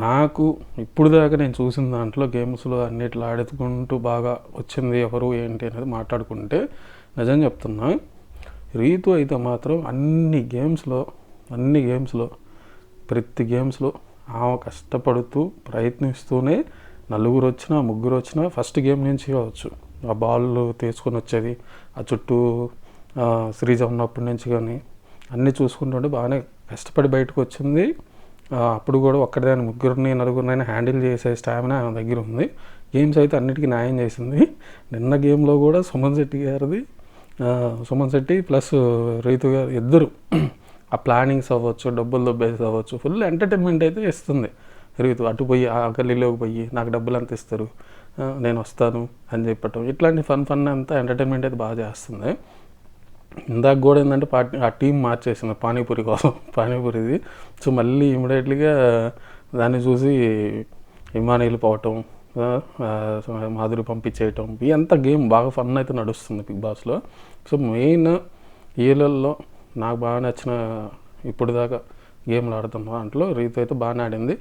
నాకు ఇప్పుడు దాకా నేను చూసిన దాంట్లో గేమ్స్‌లో అన్నిట్లో ఆడుకుంటూ బాగా వచ్చింది ఎవరు ఏంటి అనేది మాట్లాడుకుంటే నిజం చెప్తున్నా. రీతు అయితే మాత్రం అన్ని గేమ్స్‌లో ప్రతి గేమ్స్‌లో ఆమె కష్టపడుతూ ప్రయత్నిస్తూనే నలుగురొచ్చినా, ముగ్గురొచ్చినా ఫస్ట్ గేమ్ నుంచి కావచ్చు. ఆ బాల్ తీసుకొని వచ్చేది, ఆ చుట్టూ శ్రీజ ఉన్నప్పటి నుంచి కానీ అన్నీ చూసుకుంటుంటే బాగానే కష్టపడి బయటకు వచ్చింది. అప్పుడు కూడా ఒక్కదాన్ని ముగ్గురిని నలుగురినైనా హ్యాండిల్ చేసే స్టామినా ఆమె దగ్గర ఉంది. గేమ్స్ అయితే అన్నిటికీ న్యాయం చేసింది. నిన్న గేమ్లో కూడా సుమన్ శెట్టి ప్లస్ రీతు గారు ఇద్దరు ఆ ప్లానింగ్స్ అవ్వచ్చు, డబ్బులు దొబ్బేసి అవ్వచ్చు, ఫుల్ ఎంటర్టైన్మెంట్ అయితే ఇస్తుంది రీతు. అటు పోయి ఆ గల్లీలోకి పోయి నాకు డబ్బులు ఎంత ఇస్తారు, నేను వస్తాను అని చెప్పటం, ఇట్లాంటి ఫన్ అంతా ఎంటర్టైన్మెంట్ అయితే బాగా చేస్తుంది. ఇందాక కూడా ఏంటంటే ఆ టీం మార్చేసింది పానీపూరి కోసం, పానీపూరిది. సో మళ్ళీ ఇమీడియట్లీగా దాన్ని చూసి ఇమాన్ వెళ్ళిపోవటం, మాధురి పంపించేయటం, ఇదంతా గేమ్ బాగా ఫన్ అయితే నడుస్తుంది బిగ్ బాస్లో. సో మెయిన్ వీళ్ళల్లో నాకు బాగా నచ్చిన ఇప్పుడు దాకా గేమ్లు ఆడుతున్న దాంట్లో రీతు అయితే బాగానే ఆడింది.